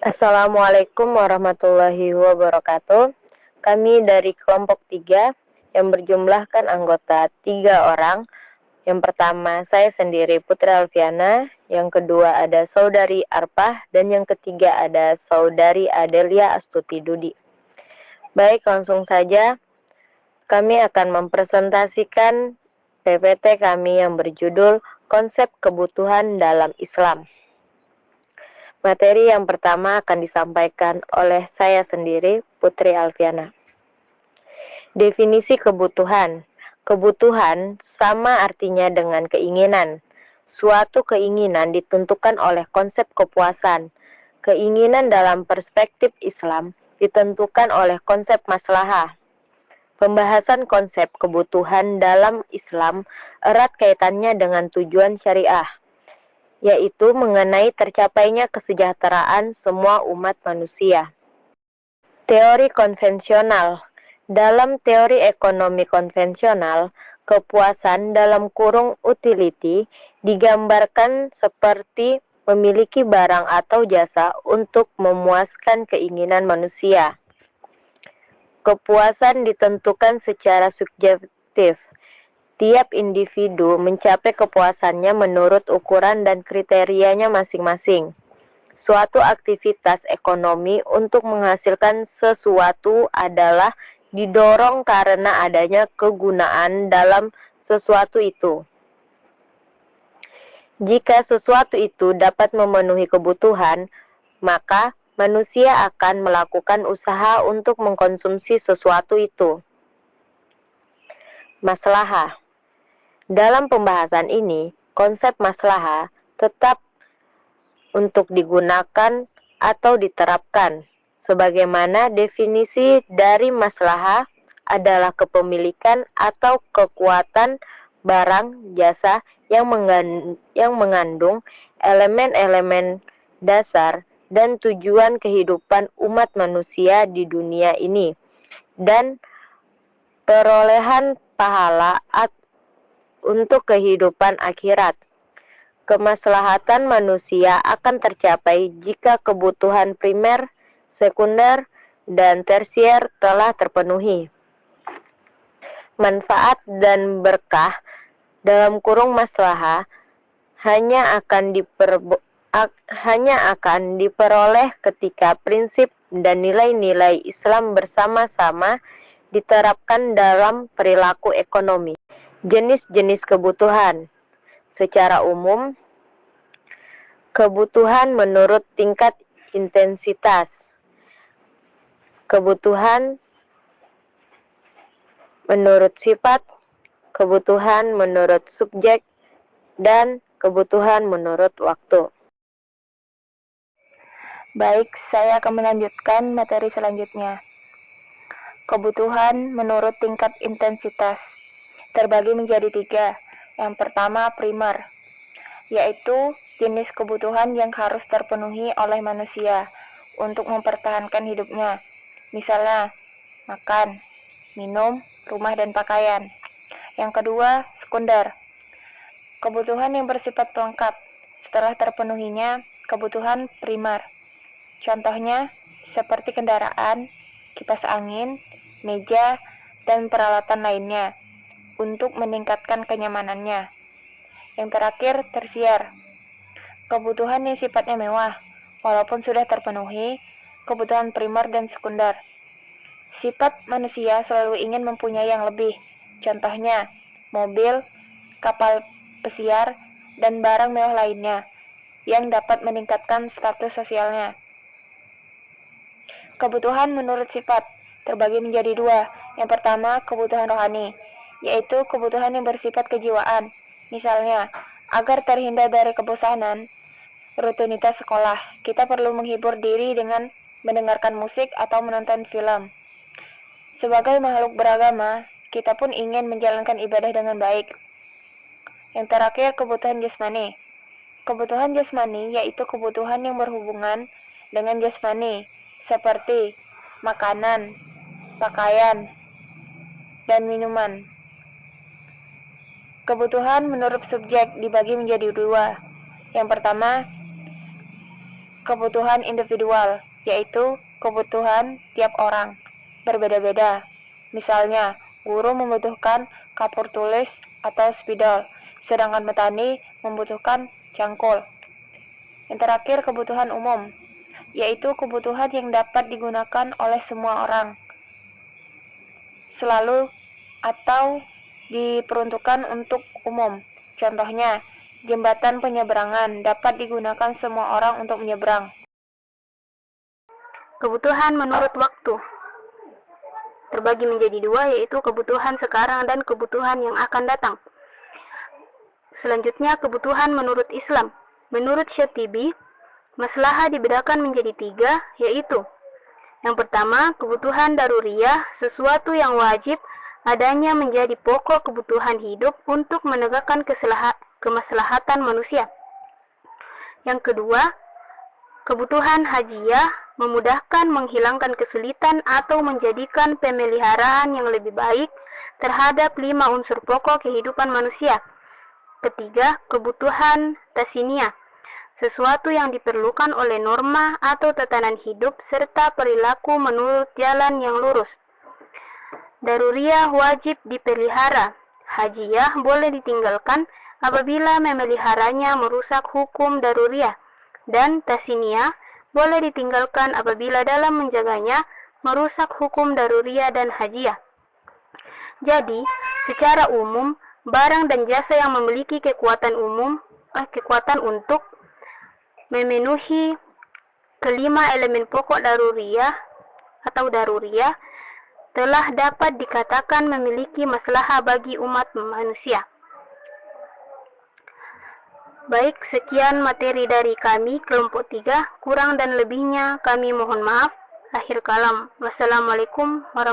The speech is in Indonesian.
Assalamualaikum warahmatullahi wabarakatuh. Kami dari kelompok 3 yang berjumlahkan anggota 3 orang. Yang pertama saya sendiri Putri Alfiana, yang kedua ada Saudari Arpah, dan yang ketiga ada Saudari Adelia Astuti Dudi. Baik, langsung saja kami akan mempresentasikan PPT kami yang berjudul Konsep Kebutuhan dalam Islam. Materi yang pertama akan disampaikan oleh saya sendiri, Putri Alfiana. Definisi kebutuhan. Kebutuhan sama artinya dengan keinginan. Suatu keinginan ditentukan oleh konsep kepuasan. Keinginan dalam perspektif Islam ditentukan oleh konsep maslahah. Pembahasan konsep kebutuhan dalam Islam erat kaitannya dengan tujuan syariah, yaitu mengenai tercapainya kesejahteraan semua umat manusia. Teori konvensional. Dalam teori ekonomi konvensional, kepuasan dalam kurung utility digambarkan seperti memiliki barang atau jasa untuk memuaskan keinginan manusia. Kepuasan ditentukan secara subjektif. Tiap individu mencapai kepuasannya menurut ukuran dan kriterianya masing-masing. Suatu aktivitas ekonomi untuk menghasilkan sesuatu adalah didorong karena adanya kegunaan dalam sesuatu itu. Jika sesuatu itu dapat memenuhi kebutuhan, maka manusia akan melakukan usaha untuk mengkonsumsi sesuatu itu. Maslahah. Dalam pembahasan ini, konsep maslahah tetap untuk digunakan atau diterapkan. Sebagaimana definisi dari maslahah adalah kepemilikan atau kekuatan barang jasa yang mengandung elemen-elemen dasar dan tujuan kehidupan umat manusia di dunia ini, dan perolehan pahala untuk kehidupan akhirat. Kemaslahatan manusia akan tercapai jika kebutuhan primer, sekunder, dan tersier telah terpenuhi. Manfaat dan berkah dalam kurung maslahah hanya akan diperoleh ketika prinsip dan nilai-nilai Islam bersama-sama diterapkan dalam perilaku ekonomi. Jenis-jenis kebutuhan. Secara umum, kebutuhan menurut tingkat intensitas, kebutuhan menurut sifat, kebutuhan menurut subjek, dan kebutuhan menurut waktu. Baik, saya akan melanjutkan materi selanjutnya. Kebutuhan menurut tingkat intensitas terbagi menjadi 3. Yang pertama, primer, yaitu jenis kebutuhan yang harus terpenuhi oleh manusia untuk mempertahankan hidupnya. Misalnya, makan, minum, rumah, dan pakaian. Yang kedua, sekunder, kebutuhan yang bersifat pelengkap setelah terpenuhinya kebutuhan primer. Contohnya, seperti kendaraan, kipas angin, meja, dan peralatan lainnya untuk meningkatkan kenyamanannya. Yang terakhir, tersier, kebutuhan yang sifatnya mewah, walaupun sudah terpenuhi kebutuhan primer dan sekunder. Sifat manusia selalu ingin mempunyai yang lebih, contohnya mobil, kapal pesiar, dan barang mewah lainnya yang dapat meningkatkan status sosialnya. Kebutuhan menurut sifat terbagi menjadi 2. Yang pertama, kebutuhan rohani, yaitu kebutuhan yang bersifat kejiwaan. Misalnya, agar terhindar dari kebosanan rutinitas sekolah, kita perlu menghibur diri dengan mendengarkan musik atau menonton film. Sebagai makhluk beragama, kita pun ingin menjalankan ibadah dengan baik. Yang terakhir, kebutuhan jasmani. Kebutuhan jasmani yaitu kebutuhan yang berhubungan dengan jasmani, seperti makanan, pakaian, dan minuman. Kebutuhan menurut subjek dibagi menjadi 2. Yang pertama, kebutuhan individual, yaitu kebutuhan tiap orang berbeda-beda. Misalnya, guru membutuhkan kapur tulis atau spidol, sedangkan petani membutuhkan cangkul. Yang terakhir, kebutuhan umum, yaitu kebutuhan yang dapat digunakan oleh semua orang, selalu atau diperuntukkan untuk umum. Contohnya, jembatan penyeberangan dapat digunakan semua orang untuk menyeberang. Kebutuhan menurut waktu terbagi menjadi dua, yaitu kebutuhan sekarang dan kebutuhan yang akan datang. Selanjutnya, kebutuhan menurut Islam. Menurut Syatibi, maslahah dibedakan menjadi tiga, yaitu yang pertama, kebutuhan daruriyah, sesuatu yang wajib adanya menjadi pokok kebutuhan hidup untuk menegakkan kemaslahatan manusia. Yang kedua, kebutuhan hajiyah, memudahkan, menghilangkan kesulitan atau menjadikan pemeliharaan yang lebih baik terhadap 5 unsur pokok kehidupan manusia. Ketiga, kebutuhan tasiniyah, sesuatu yang diperlukan oleh norma atau tatanan hidup serta perilaku menurut jalan yang lurus. Daruriyah wajib dipelihara, hajiyah boleh ditinggalkan apabila memeliharanya merusak hukum daruriyah, dan tasiniyah boleh ditinggalkan apabila dalam menjaganya merusak hukum daruriyah dan hajiyah. Jadi, secara umum, barang dan jasa yang memiliki kekuatan untuk memenuhi kelima elemen pokok daruriyah telah dapat dikatakan memiliki maslahah bagi umat manusia. Baik, sekian materi dari kami kelompok 3. Kurang dan lebihnya kami mohon maaf. Akhir kalam. Wassalamualaikum warahmatullahi wabarakatuh.